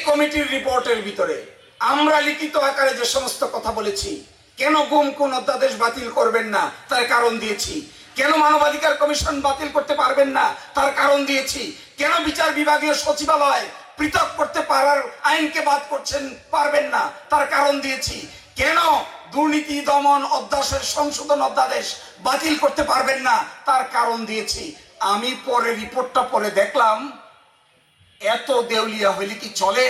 কমিটির রিপোর্টের ভিতরে আমরা লিখিত আকারে যে সমস্ত কথা বলেছি, কেন গুম খুন অধ্যাদেশ বাতিল করবেন না তার কারণ দিয়েছি, কেন মানবাধিকার কমিশন বাতিল করতে পারবেন না তার কারণ দিয়েছি, কেন বিচার বিভাগীয় সচিবালয় পৃথক করতে পারার আইনকে বাদ করছেন পারবেন না তার কারণ দিয়েছি, কেন দুর্নীতি দমন অধ্যাদেশের সংশোধন অধ্যাদেশ বাতিল করতে পারবেন না তার কারণ দিয়েছি। আমি পরে রিপোর্টটা পড়ে দেখলাম এত দেউলিয়া হইলে কি চলে?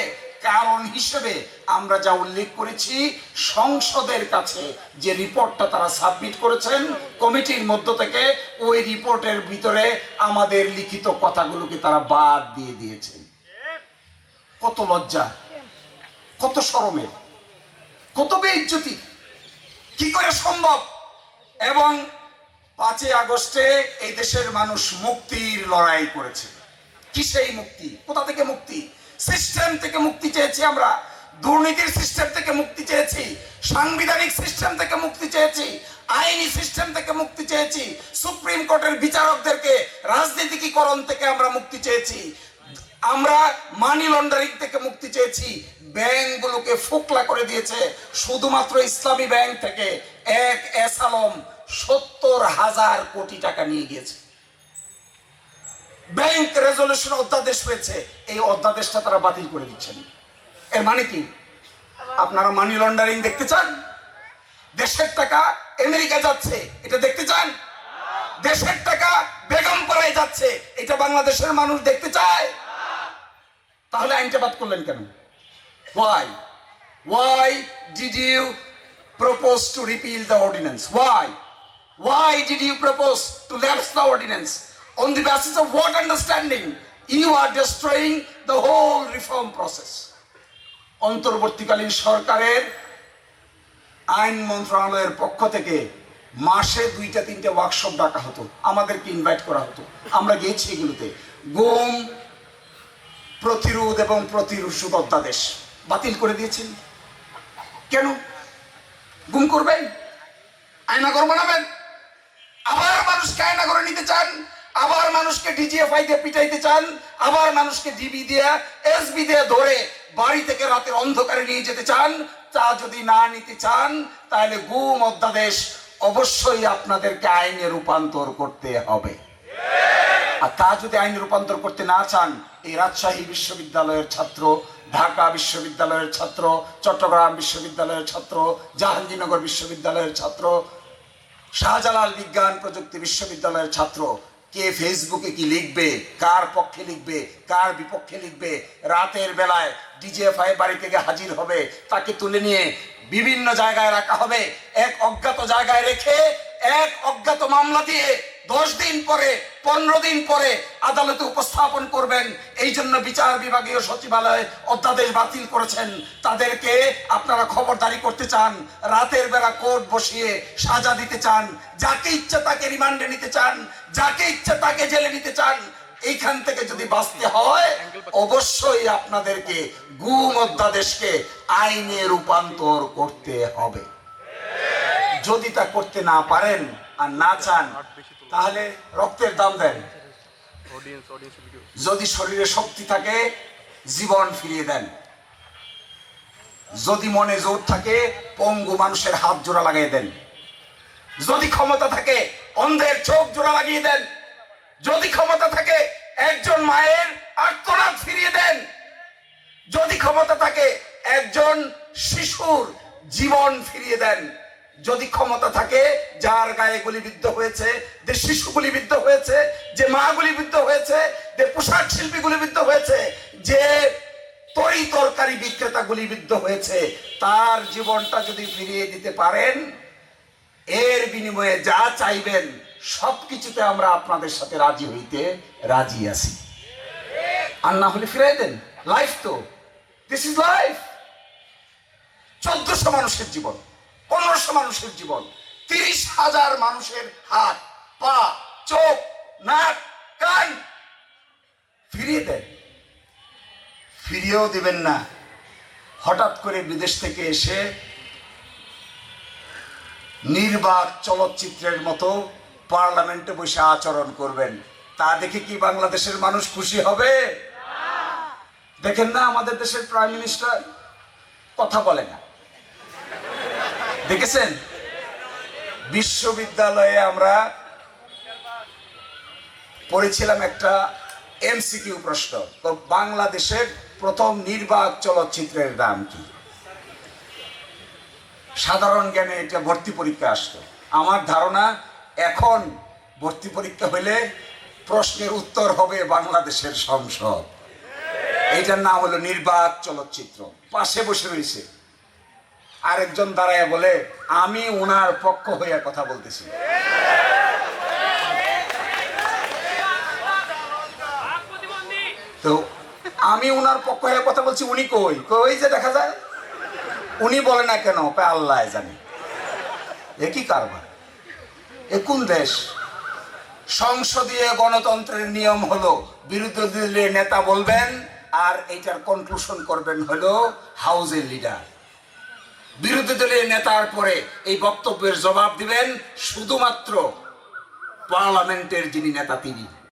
কারণ হিসেবে আমরা যা উল্লেখ করেছি, সংসদের কাছে যে রিপোর্টটা তারা সাবমিট করেছেন কমিটির মধ্য থেকে, ওই রিপোর্টের ভিতরে আমাদের লিখিত কথাগুলোকে তারা বাদ দিয়ে দিয়েছেন। কত লজ্জা, কত শরমের, কত বেইজ্জতি, কি করে সম্ভব? এবং 5ই আগস্টে এই দেশের মানুষ মুক্তির লড়াই করেছে। কি সেই মুক্তি? কোথা থেকে মুক্তি? সিস্টেম থেকে মুক্তি চেয়েছি আমরা, দুর্নীতির সিস্টেম থেকে মুক্তি চেয়েছি, সাংবিধানিক সিস্টেম থেকে মুক্তি চেয়েছি, আইনি সিস্টেম থেকে মুক্তি চেয়েছি, সুপ্রিম কোর্টের বিচারকদেরকে রাজনীতিকীকরণ থেকে আমরা মুক্তি চেয়েছি, আমরা মানি লন্ডারিং থেকে মুক্তি চেয়েছি। ব্যাংকগুলোকে ফোকলা করে দিয়েছে। শুধুমাত্র ইসলামী ব্যাংক থেকে এক এস আলম 70,000 কোটি টাকা নিয়ে গিয়েছে। ব্যাংক রেজলিউশন অধ্যাদেশ হয়েছে, এই অধ্যাদেশটা তারা বাতিল করে দিচ্ছেন। এর মানে কি? আপনারা মানি লন্ডারিং দেখতে চান? দেশের টাকা আমেরিকা যাচ্ছে, এটা দেখতে চান? দেশের টাকা বেগমপাড়ায় যাচ্ছে, এটা বাংলাদেশের মানুষ দেখতে চায়? তাহলে আইনটা বাদ করলেন কেন? Why did you propose to repeal the ordinance? Why did you propose to lapse the ordinance? On the basis of what understanding? You are destroying the whole reform process. অন্তর্বর্তীকালীন সরকারের আইন মন্ত্রণালয়ের পক্ষ থেকে মাসে 2-3টে ওয়ার্কশপ ডাকা হতো, আমাদেরকে ইনভাইট করা হতো, আমরা গিয়েছি এগুলোতে। গুম প্রতিরোধ এবং প্রতিরোধ অধ্যাদেশ বাতিল করে দিয়েছেন। কেন? গুম করবেন, আয়নাঘর বানাবেন, আবার মানুষকে আয়নাঘরে নিতে চান, আবার মানুষকে ডিজিএফআই দিয়ে পিটাইতে চান, আবার মানুষকে ডিবি দিয়ে এসবি দিয়ে ধরে বাড়ি থেকে রাতের অন্ধকারে নিয়ে যেতে চান। তা যদি না নিতে চান তাহলে গুম অধ্যাদেশ অবশ্যই আপনাদেরকে আইনে রূপান্তর করতে হবে। আর তা যদি আইনে রূপান্তর করতে না চান, এই রাজশাহী বিশ্ববিদ্যালয়ের ছাত্র, ঢাকা বিশ্ববিদ্যালয়ের ছাত্র, চট্টগ্রাম বিশ্ববিদ্যালয়ের ছাত্র, জাহাঙ্গীরনগর বিশ্ববিদ্যালয়ের ছাত্র, শাহজালাল বিজ্ঞান প্রযুক্তি বিশ্ববিদ্যালয়ের ছাত্র, কে ফেসবুকে কি লিখবে, কার পক্ষে লিখবে, কার বিপক্ষে লিখবে, রাতের বেলায় ডিজিএফআই বাড়ি থেকে হাজির হবে, তাকে তুলে নিয়ে বিভিন্ন জায়গায় রাখা হবে, এক অজ্ঞাত জায়গায় রেখে এক অজ্ঞাত মামলা দিয়ে 10 দিন পরে 15 দিন পরে আদালতে উপস্থাপন করবেন। এই জন্য বিচার বিভাগীয় সচিবালয় অধ্যাদেশ বাতিল করেছেন। তাদেরকে আপনারা খবরদারি করতে চান, রাতের বেলা কোর্ট বসিয়ে সাজা দিতে চান, যাকে ইচ্ছা তাকে রিমান্ডে নিতে চান, যাকে ইচ্ছা তাকে জেলে নিতে চান। এইখান থেকে যদি বাঁচতে হয়, অবশ্যই আপনাদেরকে গুম অধ্যাদেশকে আইনে রূপান্তর করতে হবে। যদি তা করতে না পারেন আর না চান, তাহলে রক্তের দাম দেন। যদি শরীরে শক্তি থাকে জীবন ফিরিয়ে দেন, যদি মনে জোর থাকে পঙ্গু মানুষের হাত জোড়া লাগিয়ে দেন, যদি ক্ষমতা থাকে অন্ধের চোখ জোড়া লাগিয়ে দেন, যদি ক্ষমতা থাকে একজন মায়ের আর্তনাদ ফিরিয়ে দেন, যদি ক্ষমতা থাকে একজন শিশুর জীবন ফিরিয়ে দেন, যদি ক্ষমতা থাকে যার গায়ে গুলিবিদ্ধ হয়েছে, যে শিশু গুলিবিদ্ধ হয়েছে, যে মা গুলিবিদ্ধ হয়েছে, যে পোশাক শিল্পী গুলিবিদ্ধ হয়েছে, যে তরি তরকারি বিক্রেতা গুলিবিদ্ধ হয়েছে, তার জীবনটা যদি ফিরিয়ে দিতে পারেন, এর বিনিময়ে যা চাইবেন সবকিছুতে আমরা আপনাদের সাথে রাজি হইতে রাজি আছি। আর না হলে ফিরাই দেন। লাইফ তো, দিস ইজ লাইফ। 1400 মানুষের জীবন, 1500 মানুষের জীবন, 30,000 মানুষের হাত, পা, চোখ, নাক, কান ফিরিয়ে দেন। ফিরিয়েও দিবেন না। হঠাৎ করে বিদেশ থেকে এসে নির্বাক চলচ্চিত্রের মতো পার্লামেন্টে বসে আচরণ করবেন। তা দেখে কি বাংলাদেশের মানুষ খুশি হবে? দেখেন না আমাদের দেশের প্রাইম মিনিস্টার কথা বলে না, দেখেছেন? বিশ্ববিদ্যালয়ে আমরা পড়েছিলাম একটা এমসিকিউ প্রশ্ন, তো বাংলাদেশের প্রথম নির্বাক চলচ্চিত্রের নাম কি? সাধারণ জ্ঞানে এটা ভর্তি পরীক্ষা আসতো। আমার ধারণা এখন ভর্তি পরীক্ষা হইলে প্রশ্নের উত্তর হবে বাংলাদেশের সংসদ। এইটার নাম হলো নির্বাক চলচ্চিত্র। পাশে বসে রয়েছে আরেকজন দাঁড়ায় বলে, আমি ওনার পক্ষ হইয়া কথা বলতেছি। তো আমি ওনার পক্ষ হয়ে কথা বলছি, উনি কই কই যে দেখা যায়, উনি বলে না কেন, আল্লাহ জানে। এ কি কারবার? এ কোন দেশ? সংসদীয় গণতন্ত্রের নিয়ম হলো বিরোধী দলের নেতা বলবেন আর এইটার কনক্লুশন করবেন হলো হাউজের লিডার। বিরোধী দলের নেতার পরে এই বক্তব্যের জবাব দিবেন শুধুমাত্র পার্লামেন্টের যিনি নেতা তিনি।